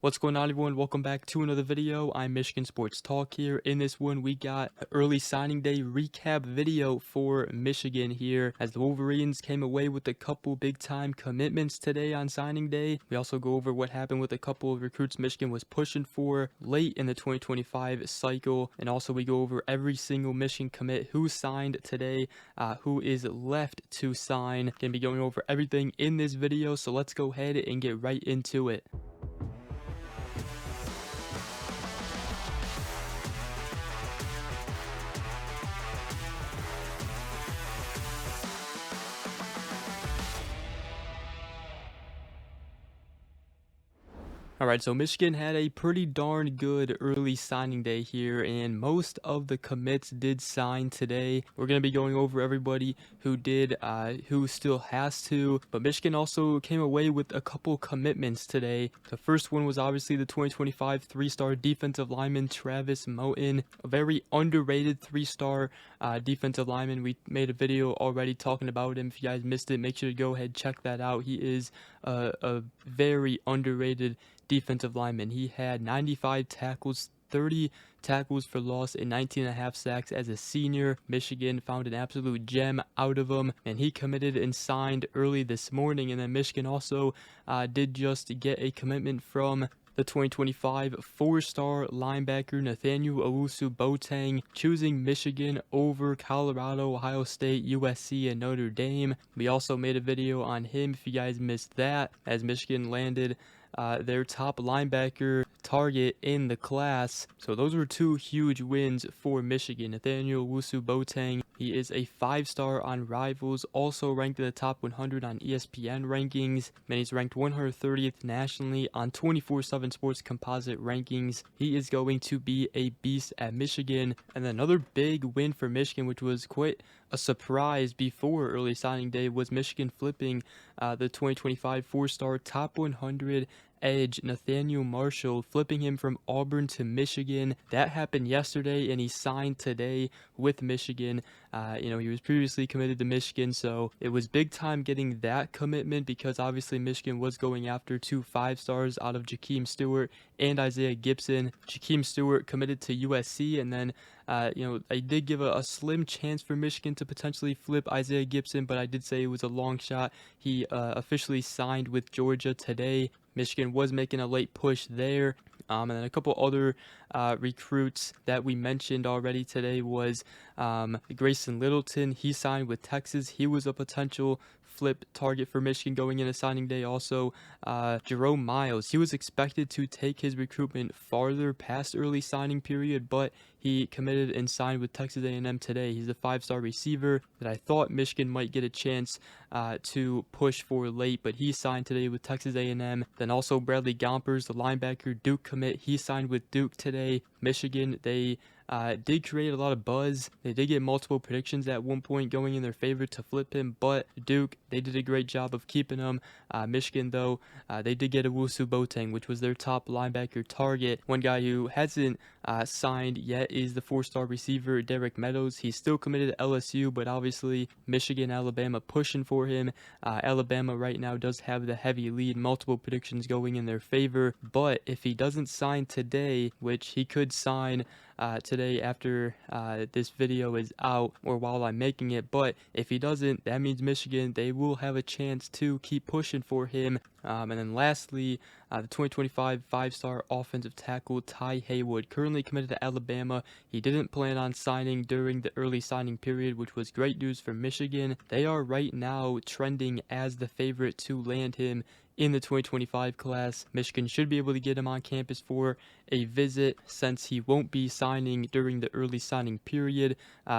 What's going on, everyone? Welcome back to another video. I'm Michigan Sports Talk here. In this one, we got an early signing day recap video for Michigan here, as the Wolverines came away with a couple big-time commitments today on signing day. We also go over what happened with a couple of recruits Michigan was pushing for late in the 2025 cycle, and also we go over every single Michigan commit who signed today, who is left to sign. Gonna be going over everything in this video, so let's go ahead and get right into it. Alright, so Michigan had a pretty darn good early signing day here, and most of the commits did sign today. We're going to be going over everybody who did, who still has to, but Michigan also came away with a couple commitments today. The first one was obviously the 2025 three-star defensive lineman Travis Moten, a very underrated three-star defensive lineman. We made a video already talking about him. If you guys missed it, make sure to go ahead and check that out. He is a very underrated defensive lineman. He had 95 tackles, 30 tackles for loss, and 19.5 sacks as a senior. Michigan found an absolute gem out of him, and he committed and signed early this morning. And then Michigan also did just get a commitment from the 2025 four-star linebacker Nathaniel Owusu-Boateng, choosing Michigan over Colorado, Ohio State, USC, and Notre Dame. We also made a video on him if you guys missed that, as Michigan landed their top linebacker target in the class. So those were two huge wins for Michigan. Nathaniel Owusu-Boateng, he is a 5-star on Rivals, also ranked in the top 100 on ESPN rankings, and he's ranked 130th nationally on 24/7 Sports composite rankings. He is going to be a beast at Michigan. And another big win for Michigan, which was quite a surprise before early signing day, was Michigan flipping the 2025 4-star top 100 edge Nathaniel Marshall, flipping him from Auburn to Michigan. That happened yesterday, and he signed today with Michigan. He was previously committed to Michigan, so it was big time getting that commitment, because obviously Michigan was going after two 5-stars out of Jakeem Stewart and Isaiah Gibson. Jakeem Stewart committed to USC, and then I did give a slim chance for Michigan to potentially flip Isaiah Gibson, but I did say it was a long shot. He officially signed with Georgia today. Michigan was making a late push there. And then a couple other recruits that we mentioned already today was Grayson Littleton. He signed with Texas. He was a potential flip target for Michigan going into signing day. Also, Jerome Miles, he was expected to take his recruitment farther past early signing period, but he committed and signed with Texas A&M today. He's a 5-star receiver that I thought Michigan might get a chance to push for late, but he signed today with Texas A&M. Then also Bradley Gompers, the linebacker, Duke commit. He signed with Duke today. Michigan, they did create a lot of buzz. They did get multiple predictions at one point going in their favor to flip him, but Duke, they did a great job of keeping him. Michigan, though, they did get Owusu-Boateng, which was their top linebacker target. One guy who hasn't signed yet is the 4-star receiver Derek Meadows. He's still committed to LSU, but obviously Michigan, Alabama pushing for him. Alabama right now does have the heavy lead, multiple predictions going in their favor, but if he doesn't sign today, which he could sign today after this video is out, or while I'm making it, but if he doesn't, that means Michigan, they will have a chance to keep pushing for him. And then lastly, the 2025 5-star offensive tackle Ty Haywood, currently committed to Alabama. He didn't plan on signing during the early signing period, which was great news for Michigan. They are right now trending as the favorite to land him in the 2025 class. Michigan should be able to get him on campus for a visit, since he won't be signing during the early signing period.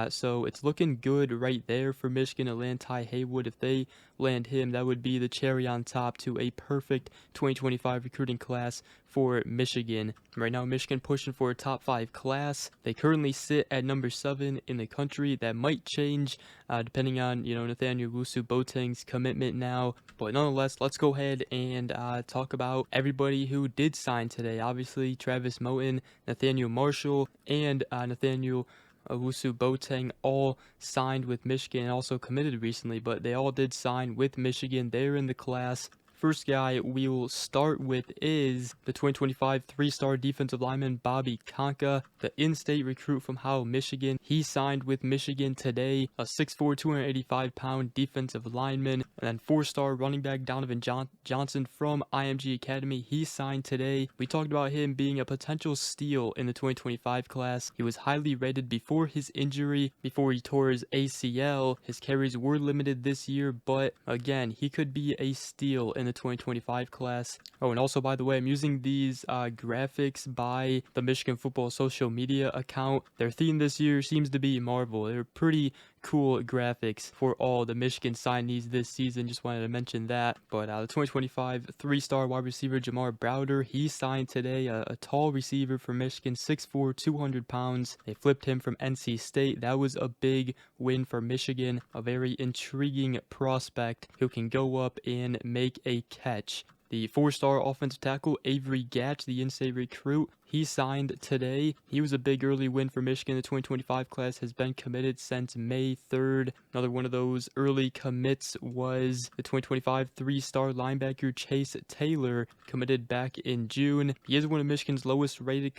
So it's looking good right there for Michigan to land Ty Haywood. If they land him, that would be the cherry on top to a perfect 2025 recruiting class for Michigan. Right now, Michigan pushing for a top 5 class. They currently sit at number 7 in the country. That might change depending on Nathaniel Owusu-Boateng's commitment now. But nonetheless, let's go ahead and talk about everybody who did sign today. Obviously, Travis Moten, Nathaniel Marshall, and Nathaniel Owusu-Boateng all signed with Michigan and also committed recently, but they all did sign with Michigan. They're in the class First guy we will start with is the 2025 three-star defensive lineman Bobby Conka, the in-state recruit from Howell, Michigan. He signed with Michigan today, a 6'4", 285-pound defensive lineman. And then four-star running back Donovan Johnson from IMG Academy. He signed today. We talked about him being a potential steal in the 2025 class. He was highly rated before his injury, before he tore his ACL. His carries were limited this year, but again, he could be a steal in the 2025 class. Oh, and also, by the way, I'm using these graphics by the Michigan Football social media account. Their theme this year seems to be Marvel. They're pretty cool graphics for all the Michigan signees this season. Just wanted to mention that. But the 2025 three-star wide receiver Jamar Browder, he signed today, a tall receiver for Michigan, 6'4", 200 pounds. They flipped him from NC State. That was a big win for Michigan, a very intriguing prospect who can go up and make a catch. The four-star offensive tackle Avery Gatch, the in-state recruit, he signed today. He was a big early win for Michigan. The 2025 class has been committed since May 3rd. Another one of those early commits was the 2025 three-star linebacker Chase Taylor, committed back in June. He is one of Michigan's lowest rated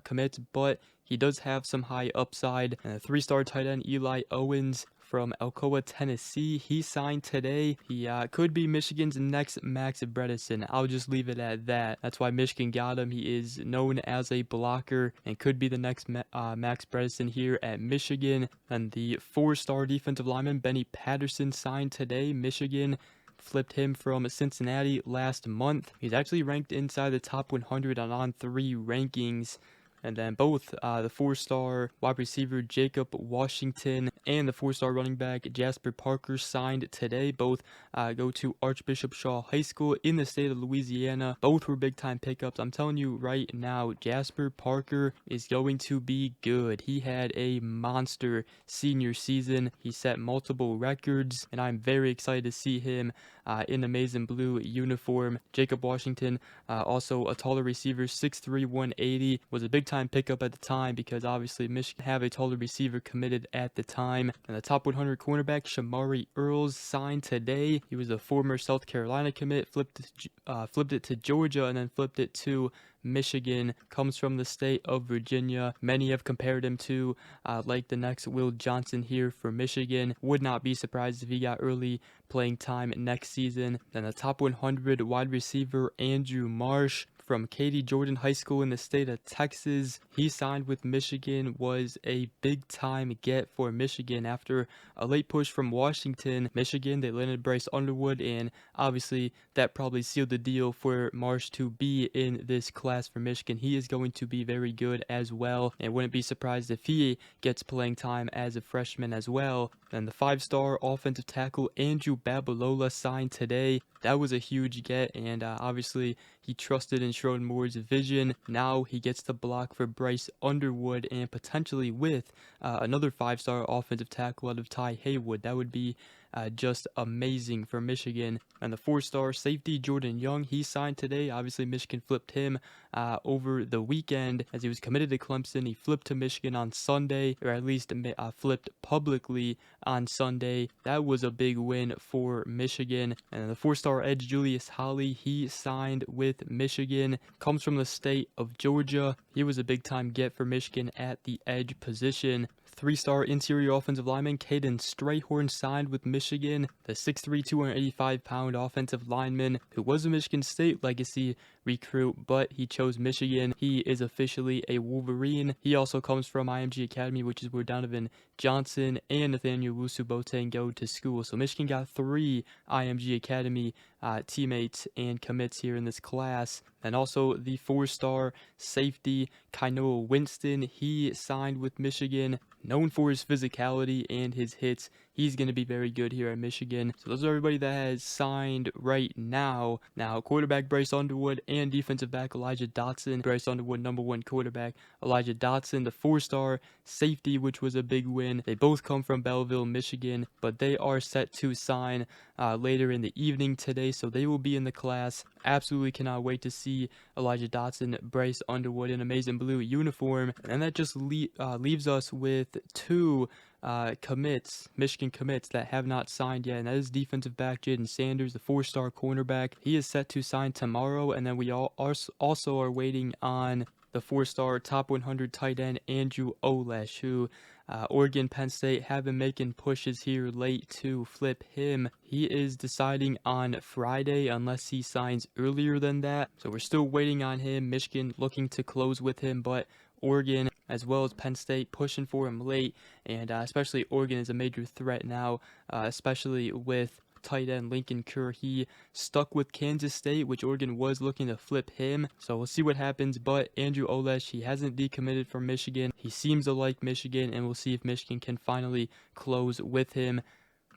commits, but he does have some high upside. And a three-star tight end Eli Owens from Alcoa, Tennessee, he signed today. He could be Michigan's next Max Bredesen. I'll just leave it at that. That's why Michigan got him. He is known as a blocker and could be the next Max Bredesen here at Michigan. And the four-star defensive lineman Benny Patterson signed today. Michigan flipped him from Cincinnati last month. He's actually ranked inside the top 100 on On3 rankings. And then both the four-star wide receiver Jacob Washington and the four-star running back Jasper Parker signed today. Both go to Archbishop Shaw High School in the state of Louisiana. Both were big-time pickups. I'm telling you right now, Jasper Parker is going to be good. He had a monster senior season. He set multiple records, and I'm very excited to see him in the maize and blue uniform. Jacob Washington, also a taller receiver, 6'3", 180, was a big-time pickup at the time because obviously Michigan have a taller receiver committed at the time. And the top 100 cornerback Shamari Earls signed today. He was a former South Carolina commit, flipped it to Georgia, and then flipped it to Michigan. Comes from the state of Virginia. Many have compared him to like the next Will Johnson here for Michigan. Would not be surprised if he got early playing time next season. Then the top 100 wide receiver Andrew Marsh from Katy Jordan High School in the state of Texas. He signed with Michigan, was a big time get for Michigan after a late push from Washington. Michigan, they landed Bryce Underwood, and obviously that probably sealed the deal for Marsh to be in this class for Michigan. He is going to be very good as well, and wouldn't be surprised if he gets playing time as a freshman as well. Then the five-star offensive tackle Andrew Babalola signed today. That was a huge get, and obviously he trusted in Sherrod Moore's vision. Now he gets to block for Bryce Underwood and potentially with another five-star offensive tackle out of Ty Haywood. That would be just amazing for Michigan. And the four-star safety Jordan Young, he signed today. Obviously Michigan flipped him over the weekend as he was committed to Clemson. He flipped to Michigan on Sunday, or at least flipped publicly on Sunday. That was a big win for Michigan. And the four-star edge Julius Holly, he signed with Michigan. Comes from the state of Georgia. He was a big-time get for Michigan at the edge position. Three-star interior offensive lineman Caden Strayhorn signed with Michigan. The 6'3", 285-pound offensive lineman who was a Michigan State legacy recruit, but he chose Michigan. He is officially a Wolverine. He also comes from IMG Academy, which is where Donovan Johnson and Nathaniel Wusu-Boateng go to school. So Michigan got 3 IMG Academy teammates and commits here in this class. And also the four-star safety Kainoa Winston, he signed with Michigan. Known for his physicality and his hits, he's going to be very good here at Michigan. So those are everybody that has signed right now. Now, quarterback Bryce Underwood and defensive back Elijah Dotson. Bryce Underwood, #1 quarterback. Elijah Dotson, the four-star safety, which was a big win. They both come from Belleville, Michigan, but they are set to sign later in the evening today, so they will be in the class. Absolutely cannot wait to see Elijah Dotson, Bryce Underwood in amazing blue uniform. And that just leaves us with two Michigan commits that have not signed yet, and that is defensive back Jayden Sanders, the 4-star cornerback. He is set to sign tomorrow, and then we also are waiting on the 4-star top 100 tight end Andrew Olesh, who Oregon, Penn State have been making pushes here late to flip him. He is deciding on Friday unless he signs earlier than that. So we're still waiting on him. Michigan looking to close with him, but Oregon as well as Penn State pushing for him late. And especially Oregon is a major threat now, especially with tight end Lincoln Kerr. He stuck with Kansas State, which Oregon was looking to flip him. So we'll see what happens. But Andrew Olesh, he hasn't decommitted from Michigan. He seems to like Michigan, and we'll see if Michigan can finally close with him.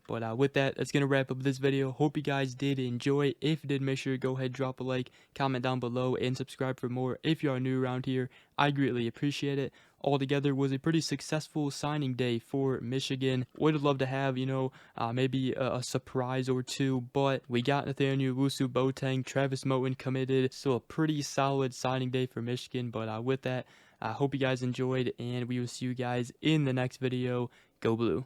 But with that, that's going to wrap up this video. Hope you guys did enjoy. If you did, make sure to go ahead, drop a like, comment down below, and subscribe for more. If you are new around here, I greatly appreciate it. Altogether was a pretty successful signing day for Michigan. Would love to have, maybe a surprise or two, but we got Nathaniel Wusu Boateng, Travis Moten committed. Still a pretty solid signing day for Michigan. But with that, I hope you guys enjoyed, and we will see you guys in the next video. Go Blue.